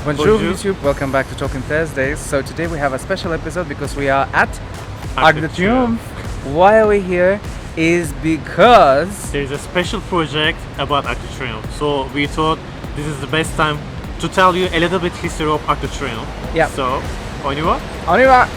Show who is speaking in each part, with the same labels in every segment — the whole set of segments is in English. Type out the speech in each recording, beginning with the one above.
Speaker 1: Bonjour YouTube, welcome back to Talking Thursdays. So today we have a special episode because we are at Arc de Triomphe. Why are we here is because
Speaker 2: there is a special project about Arc de Triomphe. So we thought this is the best time to tell you a little bit history of Arc de Triomphe.
Speaker 1: Yeah.
Speaker 2: So, on y va?
Speaker 1: On y va!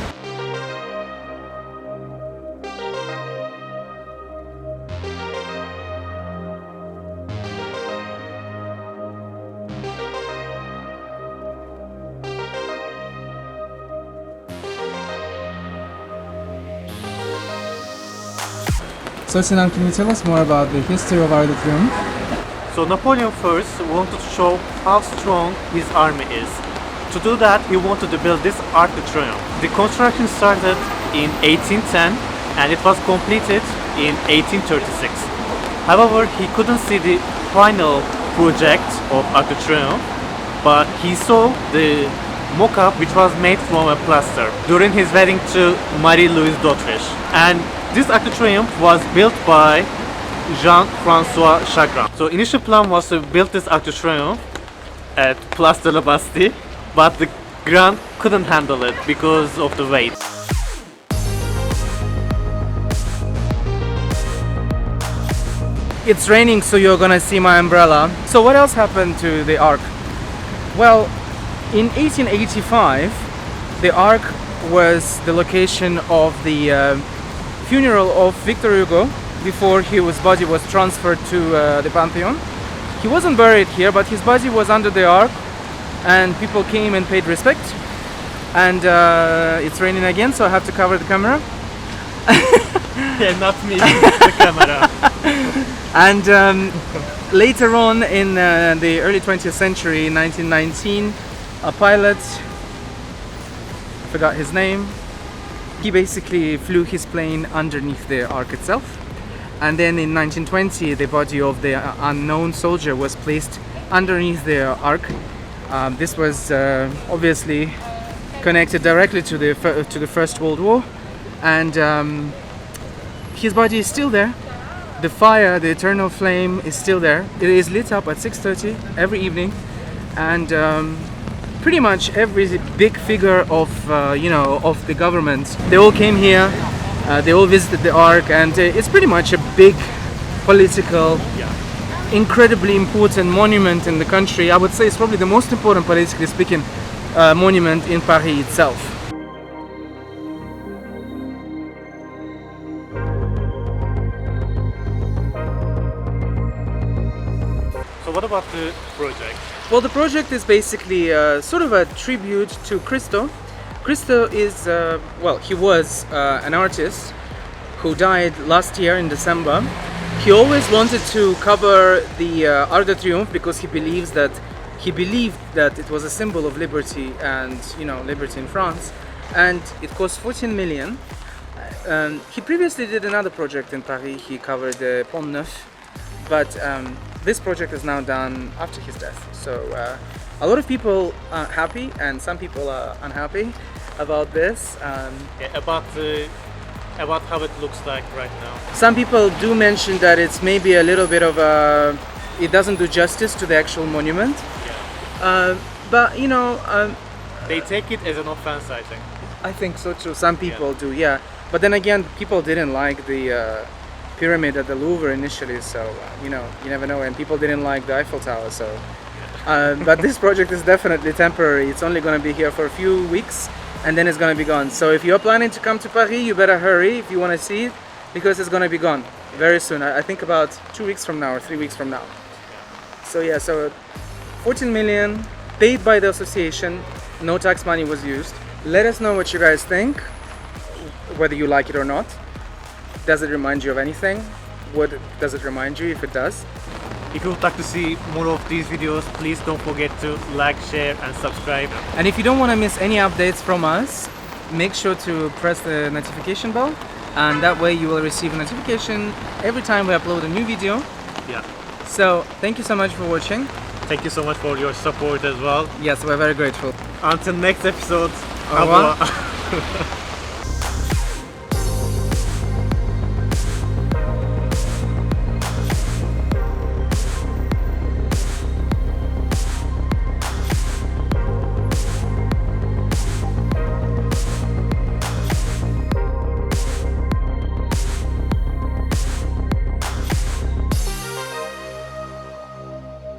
Speaker 1: So Sinan, can you tell us more about the history of Arc de Triomphe?
Speaker 2: So Napoleon first wanted to show how strong his army is. To do that, he wanted to build this Arc de Triomphe. The construction started in 1810 and it was completed in 1836. However, he couldn't see the final project of Arc de Triomphe, but he saw the mock-up which was made from a plaster during his wedding to Marie-Louise d'Autriche. And this Arc de Triomphe was built by Jean-François Chagrin. So initial plan was to build this Arc de Triomphe at Place de la Bastille, but the ground couldn't handle it because of the weight.
Speaker 1: It's raining, so you're gonna see my umbrella. So what else happened to the Arc? Well, in 1885, the Arc was the location of the funeral of Victor Hugo before his body was transferred to the Pantheon. He wasn't buried here, but his body was under the Arc and people came and paid respect. And it's raining again, so I have to cover the camera.
Speaker 2: Yeah, not me, the camera.
Speaker 1: And later on in the early 20th century, 1919, a pilot, I forgot his name, he basically flew his plane underneath the Arc itself. And then in 1920, the body of the unknown soldier was placed underneath the Arc. This was obviously connected directly to the First World War, and his body is still there. The fire, the eternal flame, is still there. It is lit up at 6:30 every evening, and pretty much every big figure of of the government, they all came here. They all visited the Arc, and it's pretty much a big political, incredibly important monument in the country. I would say it's probably the most important, politically speaking, monument in Paris itself.
Speaker 2: So what about the project?
Speaker 1: Well, the project is basically sort of a tribute to Christo. Christo is, he was an artist who died last year in December. He always wanted to cover the Arc de Triomphe because he believed that it was a symbol of liberty and, liberty in France. And it cost 14 million. He previously did another project in Paris. He covered the Pont Neuf, but this project is now done after his death. So a lot of people are happy and some people are unhappy about this.
Speaker 2: About how it looks like right now.
Speaker 1: Some people do mention that it's maybe a little bit of it doesn't do justice to the actual monument.
Speaker 2: Yeah.
Speaker 1: But
Speaker 2: they take it as an offense, I think.
Speaker 1: I think so too. Some people do, yeah. But then again, people didn't like the pyramid at the Louvre initially, so you never know. And people didn't like the Eiffel Tower, so. But this project is definitely temporary. It's only going to be here for a few weeks, and then it's going to be gone. So if you're planning to come to Paris, you better hurry if you want to see it, because it's going to be gone very soon. I think about 2 weeks from now or 3 weeks from now. So yeah, so 14 million paid by the association, no tax money was used. Let us know what you guys think, whether you like it or not. Does it remind you of anything? What does it remind you, if it does?
Speaker 2: If you would like to see more of these videos, please don't forget to like, share and subscribe.
Speaker 1: And if you don't want to miss any updates from us, make sure to press the notification bell, and that way you will receive a notification every time we upload a new video.
Speaker 2: Yeah.
Speaker 1: So thank you so much for watching.
Speaker 2: Thank you so much for your support as well.
Speaker 1: Yes, we're very grateful.
Speaker 2: Until next episode.
Speaker 1: Au revoir.